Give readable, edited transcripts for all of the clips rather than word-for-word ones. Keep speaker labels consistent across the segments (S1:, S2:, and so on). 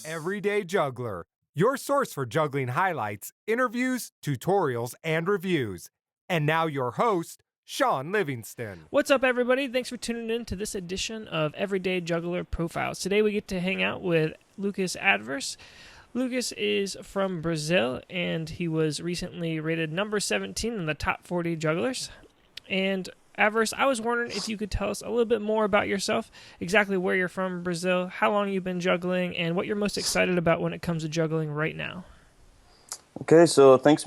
S1: Everyday Juggler, your source for juggling highlights, interviews, tutorials, and reviews. And now your host, Sean Livingston.
S2: What's up, everybody? Thanks for tuning in to this edition of Everyday Juggler Profiles. Today we get to hang out with Lucas Adverse. Lucas is from Brazil, and he was recently rated number 17 in the top 40 jugglers. And Adverse, I was wondering if you could tell us a little bit more about yourself, exactly where you're from in Brazil, how long you've been juggling, and what you're most excited about when it comes to juggling right now.
S3: Okay, so thanks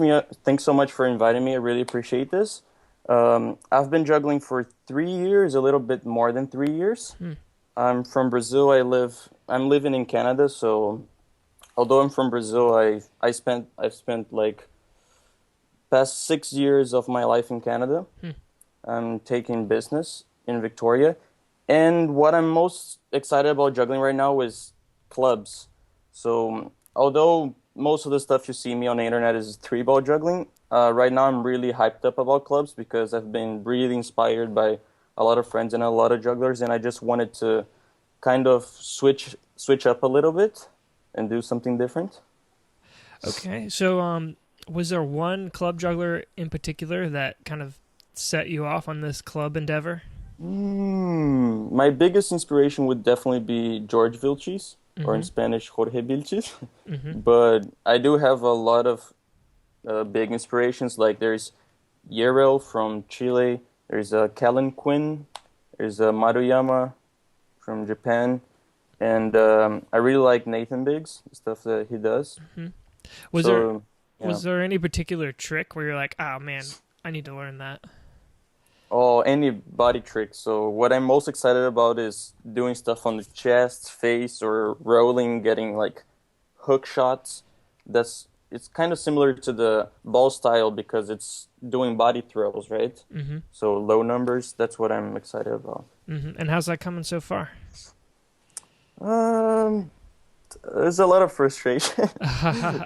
S3: so much for inviting me. I really appreciate this. I've been juggling for 3 years, a little bit more than 3 years. I'm from Brazil. I'm living in Canada, so although I'm from Brazil, I've spent like past 6 years of my life in Canada. I'm taking business in Victoria, and what I'm most excited about juggling right now is clubs. So although most of the stuff you see me on the internet is 3-ball juggling, right now I'm really hyped up about clubs because I've been really inspired by a lot of friends and a lot of jugglers, and I just wanted to kind of switch up a little bit and do something different.
S2: Okay, so was there one club juggler in particular that kind of set you off on this club endeavor?
S3: My biggest inspiration would definitely be Jorge Vilchis, or in Spanish, Jorge Vilchis. But I do have a lot of big inspirations. Like there's Yerel from Chile, there's Kellin Quinn, there's Maruyama from Japan, and I really like Nathan Biggs, the stuff that he does.
S2: Was there any particular trick where you're like, oh man, I need to learn that?
S3: Oh, any body trick. So what I'm most excited about is doing stuff on the chest, face, or rolling, getting like hook shots. It's kind of similar to the ball style because it's doing body throws, right? So low numbers, that's what I'm excited about.
S2: And how's that coming so far?
S3: There's a lot of frustration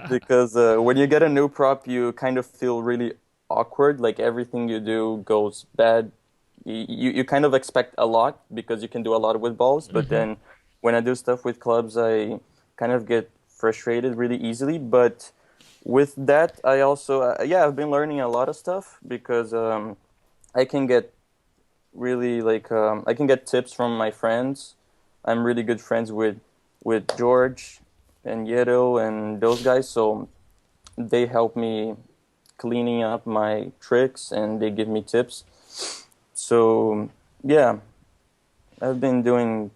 S3: because when you get a new prop, you kind of feel really awkward, like everything you do goes bad. You kind of expect a lot because you can do a lot with balls, but then when I do stuff with clubs, I kind of get frustrated really easily. But with that, I also I've been learning a lot of stuff because I can get really I can get tips from my friends. I'm really good friends with George and Yerel and those guys, so they help me cleaning up my tricks and they give me tips. So yeah, I've been doing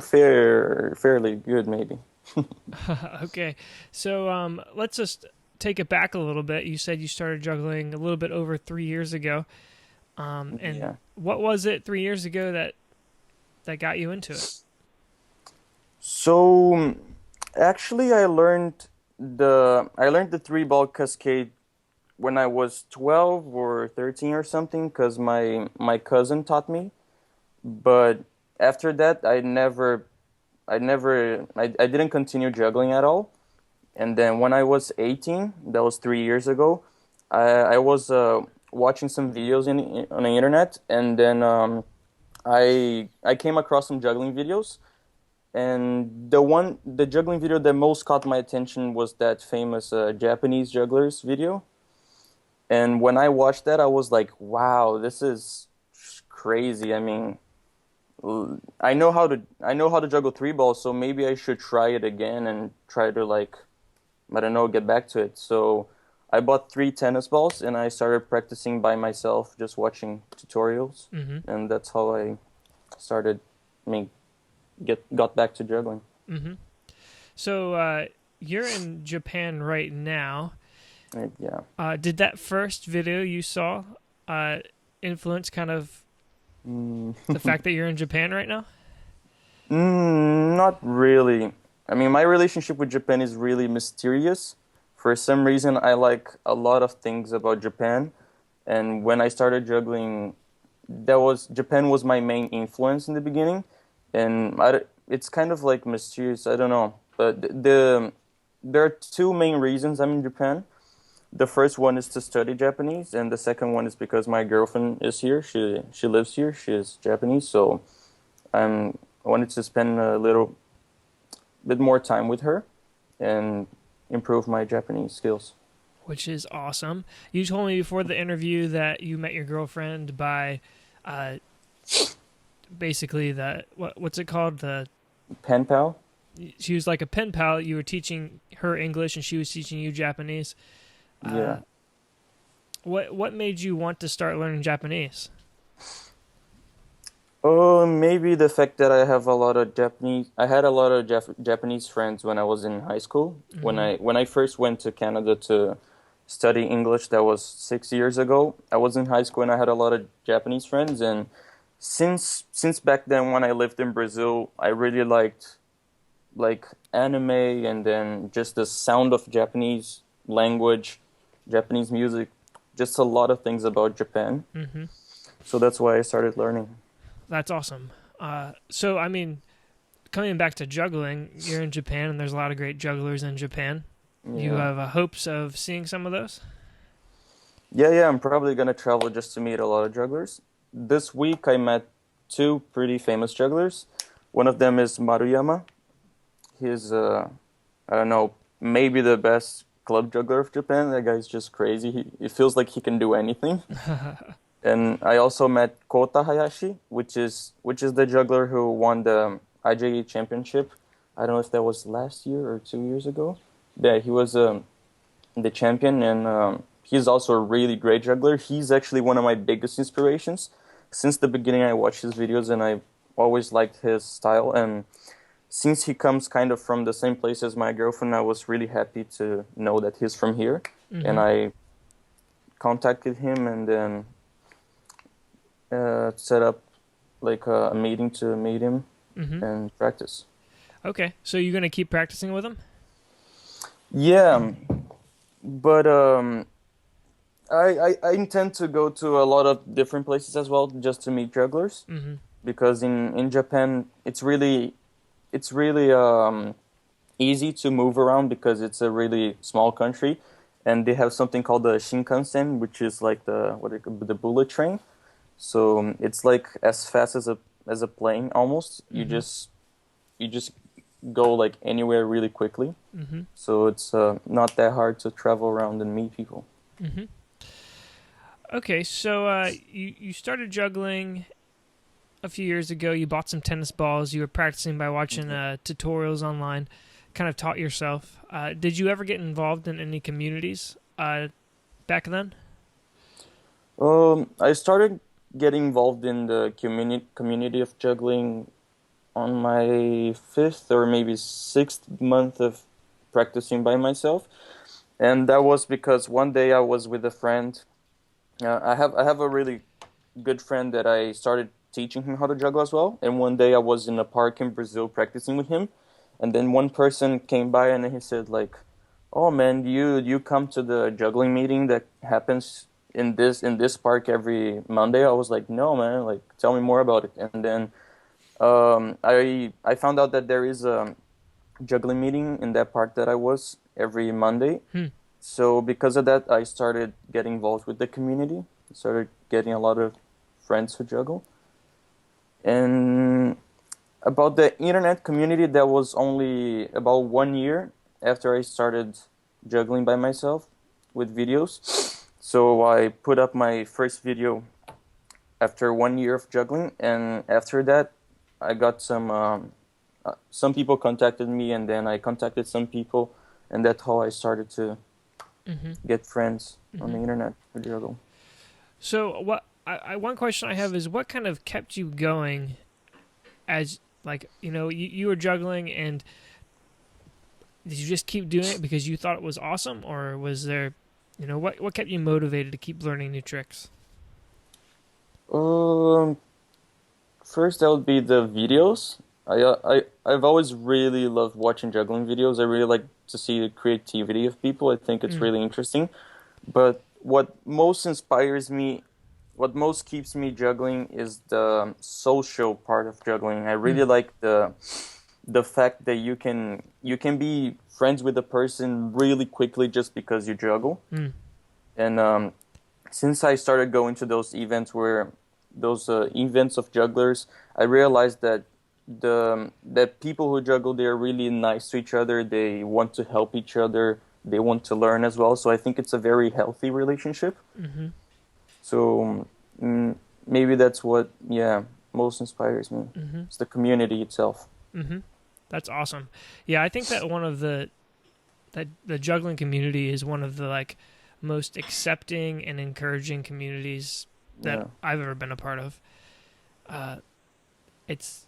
S3: fairly good, maybe.
S2: Okay, so let's just take it back a little bit. You said you started juggling a little bit over 3 years ago, and what was it 3 years ago that got you into it?
S3: So actually, I learned the 3-ball cascade when I was 12 or 13 or something, because my cousin taught me. But after that, I didn't continue juggling at all. And then when I was 18, that was 3 years ago, I was watching some videos on the internet, and then I came across some juggling videos. And the juggling video that most caught my attention was that famous Japanese jugglers video. And when I watched that, I was like, wow, this is crazy. I mean, I know how to juggle 3-balls, so maybe I should try it again and try to get back to it. So I bought 3 tennis balls and I started practicing by myself, just watching tutorials. And that's how I started, got back to juggling.
S2: So you're in Japan right now.
S3: Yeah.
S2: Did that first video you saw influence kind of the fact that you're in Japan right now?
S3: Not really. I mean, my relationship with Japan is really mysterious. For some reason, I like a lot of things about Japan. And when I started juggling, Japan was my main influence in the beginning. And it's kind of like mysterious, I don't know. But there are 2 main reasons I'm in Japan. The first one is to study Japanese, and the second one is because my girlfriend is here. She lives here. She is Japanese, so I wanted to spend a little bit more time with her and improve my Japanese skills.
S2: Which is awesome. You told me before the interview that you met your girlfriend by uh, basically what's it called?
S3: Pen pal?
S2: She was like a pen pal. You were teaching her English and she was teaching you Japanese.
S3: Yeah.
S2: What made you want to start learning Japanese?
S3: Oh, maybe the fact that I have a lot of Japanese. I had a lot of Japanese friends when I was in high school.
S2: Mm-hmm.
S3: When I first went to Canada to study English, that was 6 years ago. I was in high school and I had a lot of Japanese friends. And since back then, when I lived in Brazil, I really liked like anime and then just the sound of Japanese language, Japanese music, just a lot of things about Japan.
S2: Mm-hmm.
S3: So that's why I started learning.
S2: That's awesome. So, I mean, coming back to juggling, you're in Japan, and there's a lot of great jugglers in Japan.
S3: Yeah.
S2: You have hopes of seeing some of those?
S3: Yeah, I'm probably gonna travel just to meet a lot of jugglers. This week I met two pretty famous jugglers. One of them is Maruyama. He's, I don't know, maybe the best club juggler of Japan. That guy's just crazy. It feels like he can do anything. And I also met Kota Hayashi, which is the juggler who won the IJA championship. I don't know if that was last year or 2 years ago. Yeah, he was the champion, and he's also a really great juggler. He's actually one of my biggest inspirations. Since the beginning, I watched his videos, and I always liked his style. And since he comes kind of from the same place as my girlfriend, I was really happy to know that he's from here.
S2: Mm-hmm.
S3: And I contacted him, and then set up like a meeting to meet him
S2: Mm-hmm.
S3: and practice.
S2: Okay, so you're going to keep practicing with him?
S3: Yeah, but I intend to go to a lot of different places as well just to meet jugglers,
S2: Mm-hmm.
S3: because in Japan it's really easy to move around because it's a really small country, and they have something called the Shinkansen, which is like the bullet train. So it's like as fast as a plane almost.
S2: Mm-hmm.
S3: You just go like anywhere really quickly.
S2: Mm-hmm.
S3: So it's not that hard to travel around and meet people.
S2: Mm-hmm. Okay, so you started juggling a few years ago. You bought some tennis balls. You were practicing by watching tutorials online, kind of taught yourself. Did you ever get involved in any communities back then?
S3: I started getting involved in the community of juggling on my 5th or maybe 6th month of practicing by myself, and that was because one day I was with a friend. I have a really good friend that I started teaching him how to juggle as well. And one day I was in a park in Brazil practicing with him, and then one person came by and he said like, "Oh man, you come to the juggling meeting that happens in this park every Monday?" I was like, "No man, like tell me more about it." And then I found out that there is a juggling meeting in that park that I was every Monday. So because of that, I started getting involved with the community. Started getting a lot of friends who juggle. And about the internet community, that was only about 1 year after I started juggling by myself with videos. So I put up my first video after 1 year of juggling, and after that, I got some people contacted me, and then I contacted some people, and that's how I started to get friends on the internet for juggle.
S2: So one question I have is, what kind of kept you going as, like, you were juggling, and did you just keep doing it because you thought it was awesome, or was there, what kept you motivated to keep learning new tricks?
S3: First that would be the videos. I've always really loved watching juggling videos. I really like to see the creativity of people. I think it's really interesting. But what most inspires me, what most keeps me juggling is the social part of juggling. I really like the fact that you can be friends with a person really quickly just because you juggle. And since I started going to those events of jugglers, I realized that the people who juggle, they're really nice to each other. They want to help each other. They want to learn as well. So I think it's a very healthy relationship.
S2: Mm-hmm.
S3: So maybe that's what, yeah, most inspires me.
S2: Mm-hmm.
S3: It's the community itself.
S2: Mm-hmm. That's awesome. Yeah, I think that one of that the juggling community is one of the like most accepting and encouraging communities that
S3: Yeah.
S2: I've ever been a part of. It's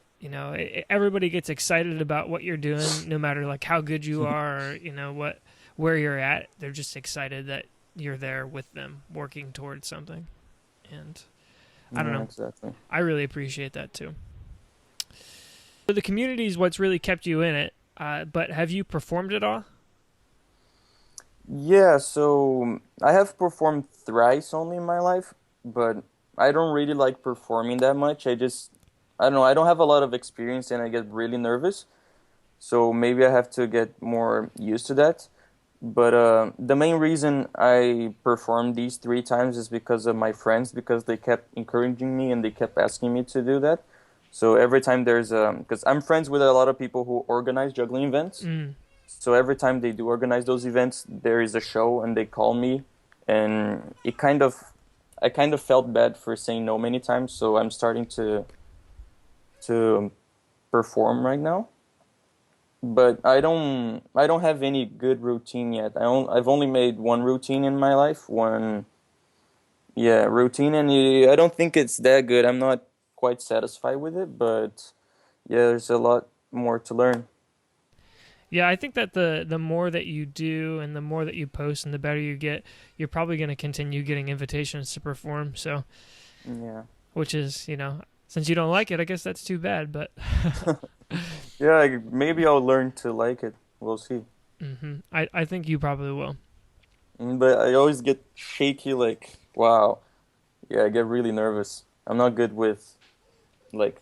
S2: everybody gets excited about what you're doing, no matter like how good you are, or, where you're at. They're just excited that you're there with them, working towards something. And I don't
S3: Yeah,
S2: know,
S3: exactly.
S2: I really appreciate that too. So the community is what's really kept you in it. But have you performed at all?
S3: Yeah, so I have performed thrice only in my life, but I don't really like performing that much. I don't know, I don't have a lot of experience and I get really nervous. So maybe I have to get more used to that. But the main reason I performed these three times is because of my friends, because they kept encouraging me and they kept asking me to do that. So every time because I'm friends with a lot of people who organize juggling events.
S2: Mm.
S3: So every time they do organize those events, there is a show and they call me, and I kind of felt bad for saying no many times. So I'm starting to perform right now, but I don't have any good routine yet. I've only made one routine in my life, yeah, routine, and I don't think it's that good. I'm not quite satisfied with it, but yeah, there's a lot more to learn.
S2: Yeah, I think that the more that you do and the more that you post and the better you get, you're probably going to continue getting invitations to perform. So,
S3: Yeah.
S2: which is, since you don't like it, I guess that's too bad. But
S3: Yeah, maybe I'll learn to like it. We'll see.
S2: I think you probably will.
S3: But I always get shaky, like, wow. Yeah, I get really nervous. I'm not good with, like,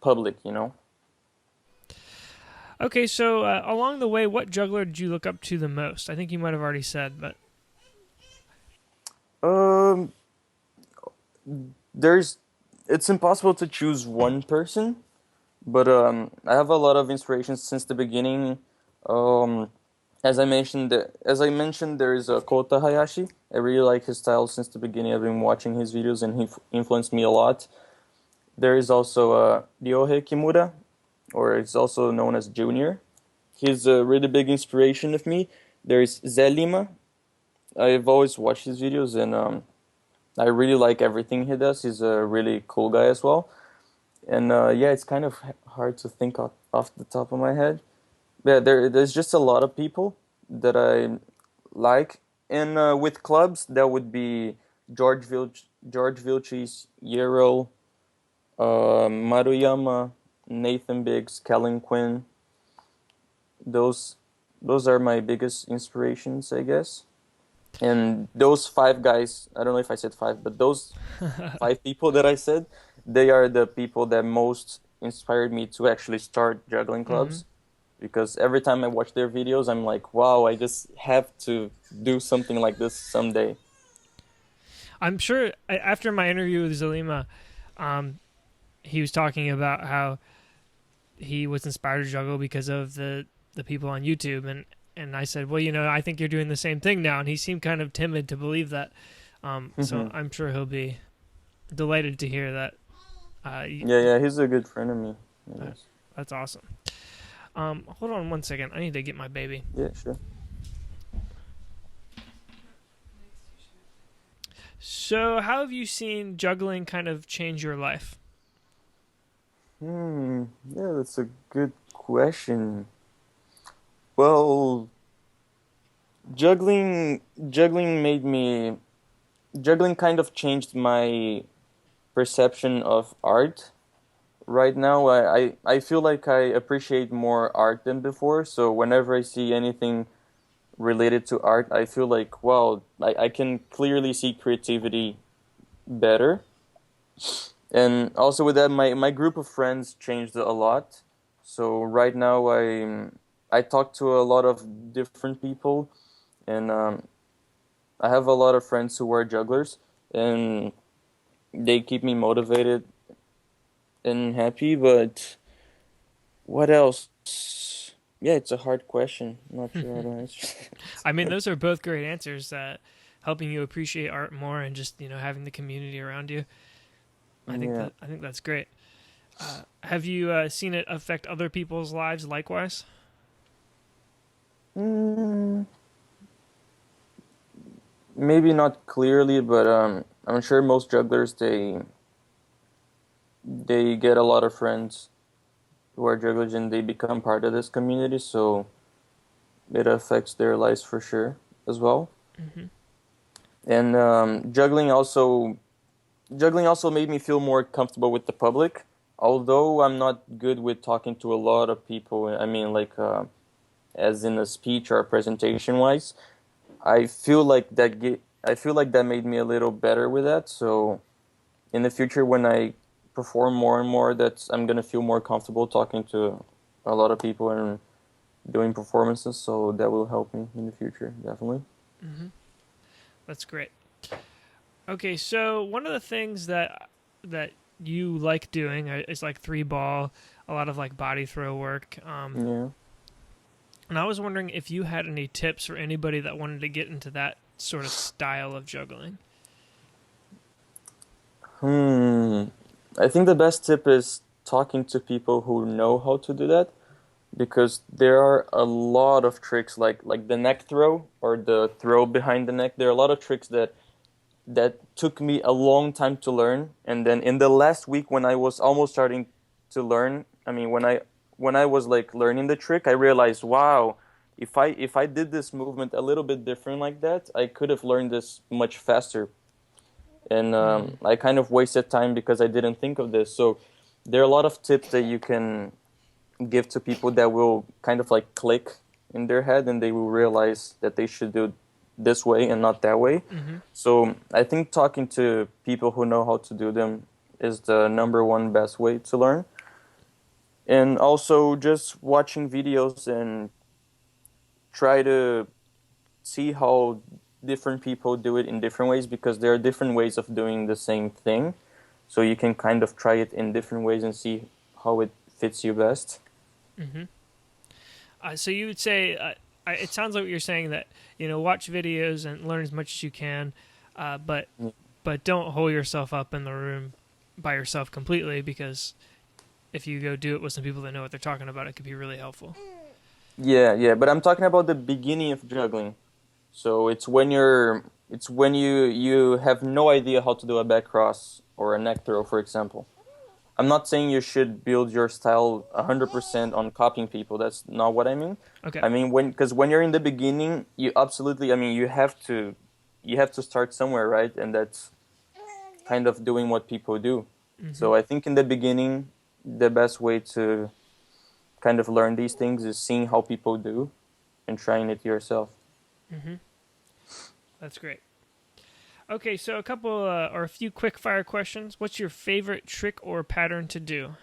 S3: public, you know?
S2: Okay, so along the way, what juggler did you look up to the most? I think you might have already said, but
S3: Um, there's, it's impossible to choose one person, but I have a lot of inspirations since the beginning. Um, as I mentioned, there is a Kota Hayashi. I really like his style since the beginning. I've been watching his videos, and he influenced me a lot. There is also Ryohei Kimura, or it's also known as Junior. He's a really big inspiration of me. There's Lima. I've always watched his videos, and I really like everything he does. He's a really cool guy as well. And yeah, it's kind of hard to think off the top of my head. Yeah, there's just a lot of people that I like. And with clubs, that would be George Vilchis, Yerel, Maruyama, Nathan Biggs, Kellin Quinn. Those those are my biggest inspirations, I guess. And those five guys, I don't know if I said five, but those five people that I said, they are the people that most inspired me to actually start juggling
S2: hmm
S3: clubs. Because every time I watch their videos, I'm like, wow, I just have to do something like this someday.
S2: I'm sure after my interview with Zalima, he was talking about how he was inspired to juggle because of the people on YouTube, and I said, well, I think you're doing the same thing now, and he seemed kind of timid to believe that. So I'm sure he'll be delighted to hear that.
S3: Yeah, yeah, he's a good friend of me. Yes.
S2: That's awesome. Hold on one second. I need to get my baby.
S3: Yeah, sure.
S2: So, how have you seen juggling kind of change your life?
S3: Yeah, that's a good question. Well, juggling, juggling made me, juggling kind of changed my perception of art. Right now, I feel like I appreciate more art than before. So whenever I see anything related to art, I feel like, wow, I can clearly see creativity better. And also with that, my group of friends changed a lot. So right now, I talk to a lot of different people, and I have a lot of friends who are jugglers, and they keep me motivated and happy. But What else? Yeah, it's a hard question. I'm not sure how to answer.
S2: I mean, those are both great answers. Helping you appreciate art more and just having the community around you.
S3: Yeah.
S2: I think that's great. Have you seen it affect other people's lives likewise?
S3: Mm, maybe not clearly, but I'm sure most jugglers they get a lot of friends who are jugglers and they become part of this community, so it affects their lives for sure as well.
S2: Mm-hmm.
S3: And juggling also made me feel more comfortable with the public. Although I'm not good with talking to a lot of people, I mean, like as in a speech or a presentation wise, I feel like that made me a little better with that. So in the future, when I perform more and more, I'm gonna feel more comfortable talking to a lot of people and doing performances. So that will help me in the future, definitely.
S2: Mm-hmm. That's great. Okay, so one of the things that you like doing is like three ball, a lot of like body throw work.
S3: Yeah.
S2: And I was wondering if you had any tips for anybody that wanted to get into that sort of style of juggling.
S3: Hmm. I think the best tip is talking to people who know how to do that because there are a lot of tricks like the neck throw or the throw behind the neck. There are a lot of tricks that took me a long time to learn, and then in the last week when I was almost starting to learn, I mean when I was like learning the trick, I realized, wow, if I did this movement a little bit different like that, I could have learned this much faster. And
S2: Mm.
S3: I kind of wasted time because I didn't think of this. So there are a lot of tips that you can give to people that will kind of like click in their head and they will realize that they should do this way and not that way.
S2: Mm-hmm.
S3: So I think talking to people who know how to do them is the number one best way to learn. And also just watching videos and try to see how different people do it in different ways because there are different ways of doing the same thing. So you can kind of try it in different ways and see how it fits you best.
S2: Mm-hmm. So you would say it sounds like what you're saying that watch videos and learn as much as you can, but
S3: Mm.
S2: don't hole yourself up in the room by yourself completely because if you go do it with some people that know what they're talking about, it could be really helpful.
S3: Yeah, yeah, but I'm talking about the beginning of juggling. So it's when you have no idea how to do a back cross or a neck throw, for example. I'm not saying you should build your style 100% on copying people. That's not what I mean.
S2: Okay.
S3: I mean because when you're in the beginning, you absolutely, I mean, you have to start somewhere, right? And that's kind of doing what people do.
S2: Mm-hmm.
S3: So I think in the beginning, the best way to kind of learn these things is seeing how people do and trying it yourself.
S2: Mm-hmm. That's great. Okay, so a couple or a few quick fire questions. What's your favorite trick or pattern to do?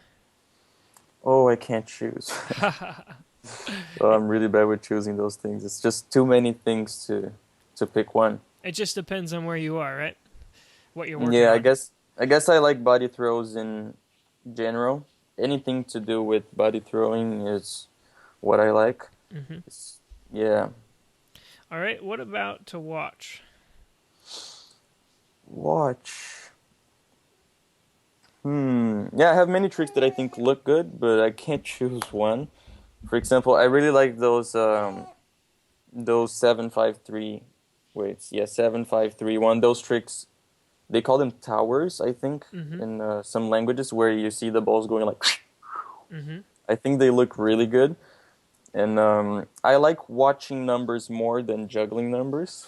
S3: Oh, I can't choose. Oh, I'm really bad with choosing those things. It's just too many things to pick one.
S2: It just depends on where you are, right? What you're working
S3: Yeah, I
S2: on.
S3: guess I guess I like body throws in general. Anything to do with body throwing is what I like.
S2: Mm-hmm.
S3: Yeah.
S2: All right. What about to watch?
S3: Watch. Yeah, I have many tricks that I think look good, but I can't choose one. For example, I really like those 753 weights. Yeah, 7-5-3-1. Those tricks, they call them towers, I think,
S2: Mm-hmm.
S3: in some languages where you see the balls going like.
S2: Mm-hmm.
S3: I think they look really good. And I like watching numbers more than juggling numbers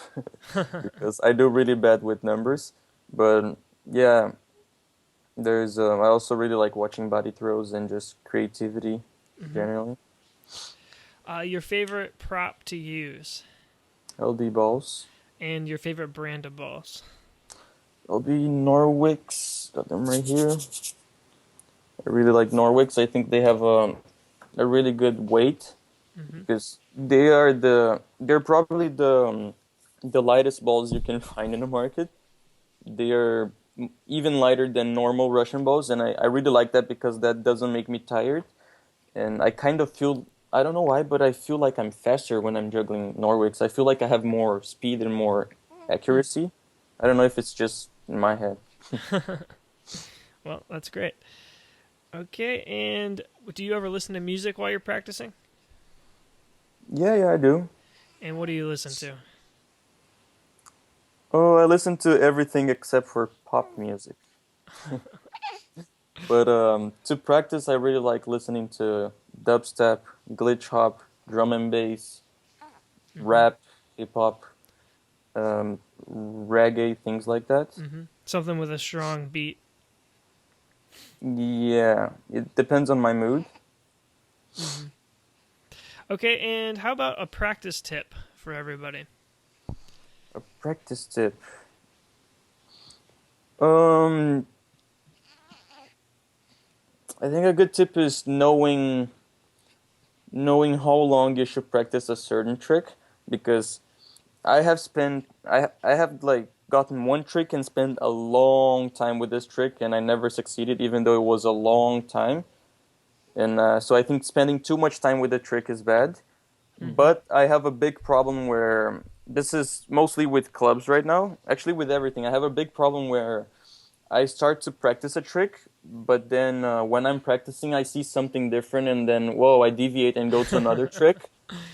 S3: because I do really bad with numbers. But yeah, I also really like watching body throws and just creativity
S2: Mm-hmm.
S3: generally.
S2: Your favorite prop to use
S3: LB balls.
S2: and your favorite brand of balls.
S3: LB Norwicks. Got them right here. I really like Norwicks. I think they have a really good weight
S2: Mm-hmm.
S3: because they're probably the lightest balls you can find in the market. They are even lighter than normal Russian balls, and I really like that because that doesn't make me tired. and I kind of feel, I don't know why, but I feel like I'm faster when I'm juggling Norwicks. I feel like I have more speed and more accuracy. I don't know if it's just in my head.
S2: Well, that's great. Okay, and do you ever listen to music while you're practicing?
S3: Yeah, I do.
S2: And what do you listen to?
S3: Oh, I listen to everything except for pop music. But to practice, I really like listening to dubstep, glitch hop, drum and bass,
S2: Mm-hmm.
S3: rap, hip hop, reggae, things like that.
S2: Mm-hmm. Something with a strong beat.
S3: Yeah, it depends on my mood.
S2: Mm-hmm. Okay, and how about a practice tip for everybody?
S3: A practice tip. Um, I think a good tip is knowing how long you should practice a certain trick, because I have like gotten one trick and spent a long time with this trick, and I never succeeded even though it was a long time. And so I think spending too much time with the trick is bad.
S2: Mm-hmm.
S3: But I have a big problem where this is mostly with clubs right now. Actually, with everything, I have a big problem where I start to practice a trick, but then when I'm practicing, I see something different, and then whoa, I deviate and go to another trick,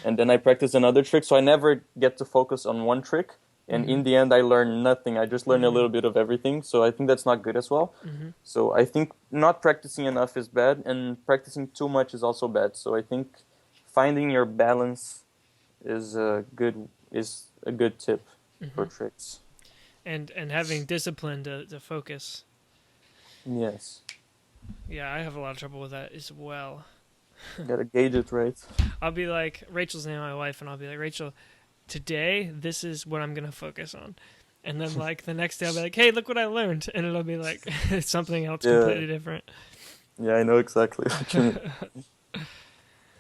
S3: and then I practice another trick. So I never get to focus on one trick, and
S2: Mm-hmm.
S3: in the end, I learn nothing. I just learn a
S2: Mm-hmm.
S3: little bit of everything. So I think that's not good as well.
S2: Mm-hmm.
S3: So I think not practicing enough is bad, and practicing too much is also bad. So I think finding your balance is a good tip
S2: Mm-hmm.
S3: for tricks.
S2: And having discipline to focus.
S3: Yes,
S2: Yeah, I have a lot of trouble with that as well.
S3: gotta gauge it right.
S2: I'll be like, Rachel's name, my wife, and I'll be like, Rachel, today this is what I'm gonna focus on. And then like the next day I'll be like, hey, look what I learned, and it'll be like something else
S3: Yeah,
S2: completely different.
S3: yeah, I know exactly what you mean.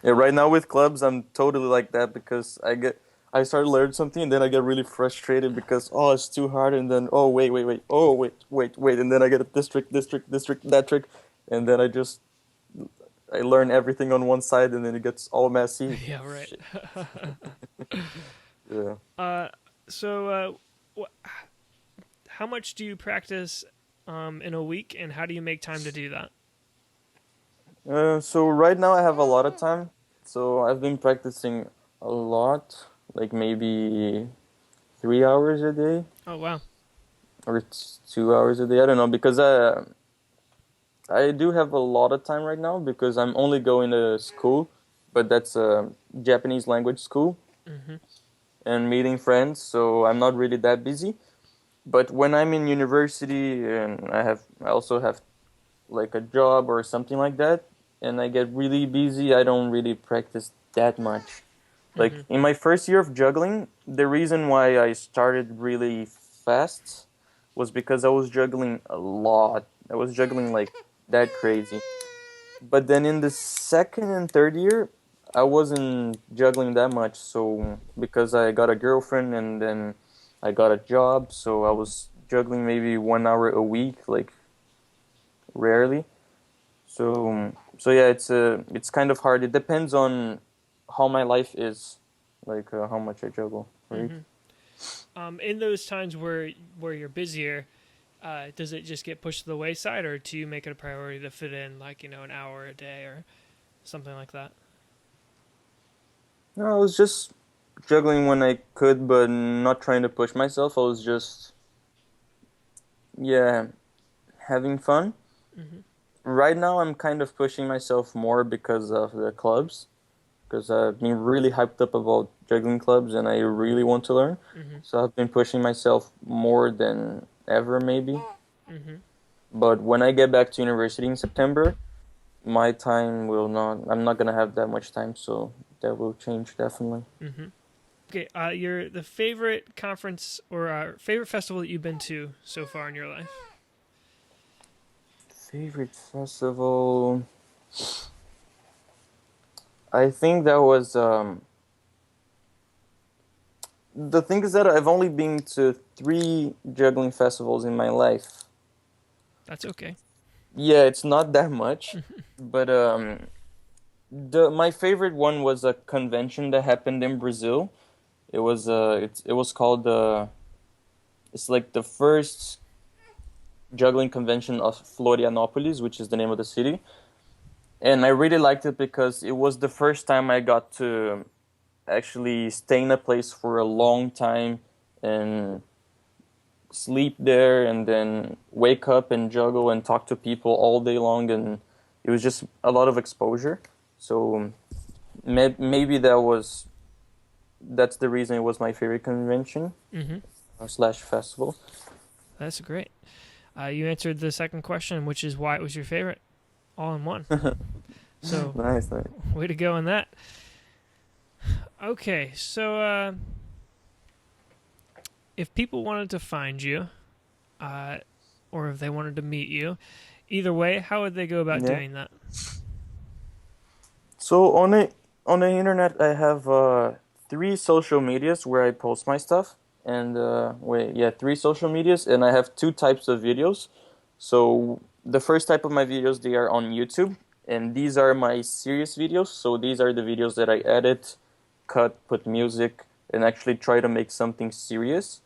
S3: Yeah, right now with clubs, I'm totally like that because I start to learn something and then I get really frustrated because oh it's too hard and then oh wait and then I get this trick that trick and then I learn everything on one side and then it gets all messy.
S2: Yeah, right.
S3: Shit. Yeah.
S2: uh, so how much do you practice in a week, and how do you make time to do that?
S3: So right now I have a lot of time. So I've been practicing a lot, like maybe 3 hours a day
S2: Oh wow.
S3: or 2 hours a day. I don't know because I do have a lot of time right now because I'm only going to school, but that's a Japanese language school
S2: Mm-hmm.
S3: and meeting friends, so I'm not really that busy. But when I'm in university and I also have like a job or something like that, and I get really busy, I don't really practice that much.
S2: Mm-hmm.
S3: Like in my first year of juggling, the reason why I started really fast was because I was juggling a lot. I was juggling like that crazy. But then in the second and third year, I wasn't juggling that much. So because I got a girlfriend and then I got a job, so I was juggling maybe 1 hour a week, like rarely. So yeah, it's kind of hard. It depends on how my life is, like how much I juggle per week.
S2: Mm-hmm. In those times where you're busier, does it just get pushed to the wayside, or do you make it a priority to fit in like an hour a day or something like that?
S3: No, I was just juggling when I could, but not trying to push myself. I was just yeah having fun.
S2: Mm-hmm.
S3: Right now, I'm kind of pushing myself more because of the clubs. Because I've been really hyped up about juggling clubs and I really want to learn.
S2: Mm-hmm.
S3: So I've been pushing myself more than ever, maybe.
S2: Mm-hmm.
S3: But when I get back to university in September, my time will not, I'm not going to have that much time. So that will change definitely.
S2: Mm-hmm. Okay, your the favorite conference or favorite festival that you've been to so far in your life?
S3: Favorite festival? I think that was, the thing is that I've only been to 3 juggling festivals in my life.
S2: That's okay.
S3: Yeah, it's not that much, but My favorite one was a convention that happened in Brazil. It was called it's like the first juggling convention of Florianopolis, which is the name of the city. And I really liked it because it was the first time I got to actually stay in a place for a long time and sleep there and then wake up and juggle and talk to people all day long, and it was just a lot of exposure. So maybe that's the reason it was my favorite convention slash festival.
S2: That's great. You answered the second question, which is why it was your favorite, all in one. So
S3: Nice.
S2: way to go on that. Okay, so if people wanted to find you, or if they wanted to meet you, either way, how would they go about doing that?
S3: So on the internet, I have 3 social medias where I post my stuff, and 3 social medias, and I have 2 types of videos. So the first type of my videos, they are on YouTube, and these are my serious videos. So these are the videos that I edit, cut, put music, and actually try to make something serious.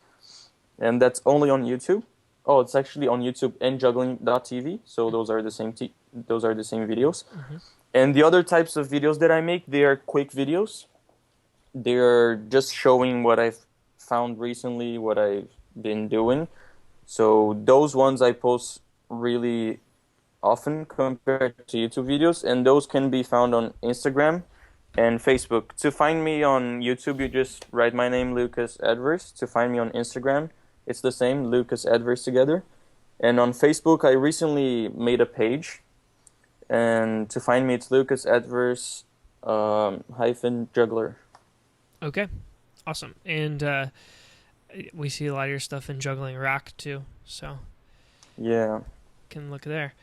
S3: And that's only on YouTube. Oh, it's actually on YouTube and juggling.tv. So those are the same videos. And the other types of videos that I make, they are quick videos. They're just showing what I've found recently, what I've been doing. So those ones I post really often compared to YouTube videos, and those can be found on Instagram and Facebook. To find me on YouTube, you just write my name, Lucas Adverse. To find me on Instagram, it's the same, Lucas Adverse together. And on Facebook, I recently made a page. And to find me, it's Lucas Adverse hyphen Juggler.
S2: Okay, awesome. And we see a lot of your stuff in Juggling Rock too, so
S3: Yeah.
S2: can look there.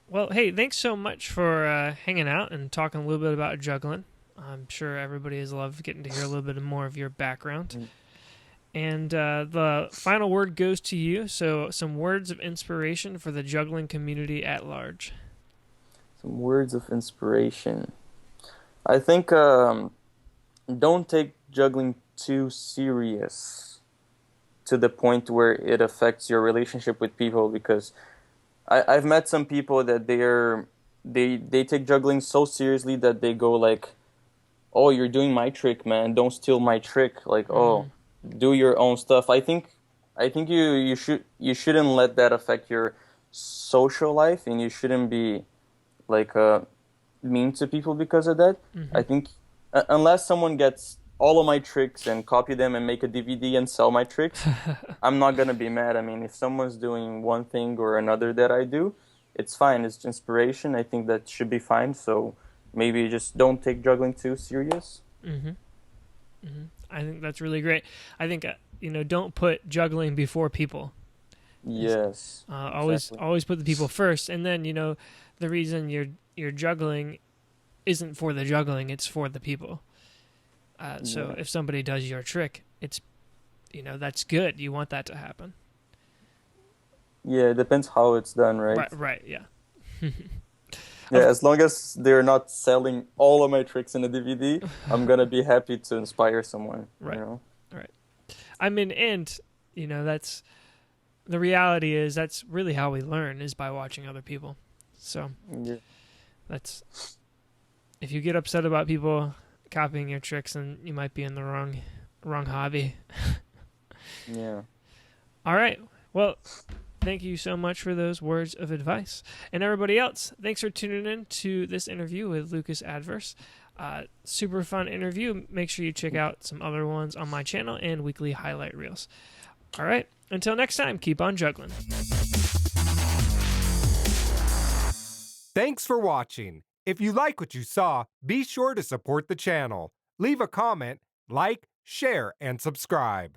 S2: Well, hey, thanks so much for hanging out and talking a little bit about juggling. I'm sure everybody has loved getting to hear a little bit more of your background. And the final word goes to you. So some words of inspiration for the juggling community at large.
S3: Some words of inspiration. I think don't take juggling too serious to the point where it affects your relationship with people, because I've met some people that they take juggling so seriously that they go like, oh, you're doing my trick, man, don't steal my trick. Like, oh, do your own stuff. I think you shouldn't let that affect your social life, and you shouldn't be like mean to people because of that. I think unless someone gets all of my tricks and copy them and make a DVD and sell my tricks, I'm not gonna be mad. I mean, if someone's doing one thing or another that I do, it's fine. It's inspiration. I think that should be fine. So maybe just don't take juggling too serious.
S2: I think that's really great. I think don't put juggling before people.
S3: Yes.
S2: Always put the people first, and then the reason you're juggling isn't for the juggling; it's for the people. So if somebody does your trick, it's that's good. You want that to happen.
S3: Yeah, it depends how it's done, right?
S2: Right. Yeah.
S3: Yeah, as long as they're not selling all of my tricks in a DVD, I'm gonna be happy to inspire someone.
S2: Right. Right. I mean, and that's the reality is that's really how we learn, is by watching other people. So that's, if you get upset about people copying your tricks, then you might be in the wrong hobby.
S3: Yeah.
S2: All right. Well, thank you so much for those words of advice. And everybody else, thanks for tuning in to this interview with Lucas Adverse. Super fun interview. Make sure you check out some other ones on my channel and weekly highlight reels. All right. Until next time, keep on juggling.
S1: Thanks for watching. If you like what you saw, be sure to support the channel. Leave a comment, like, share, and subscribe.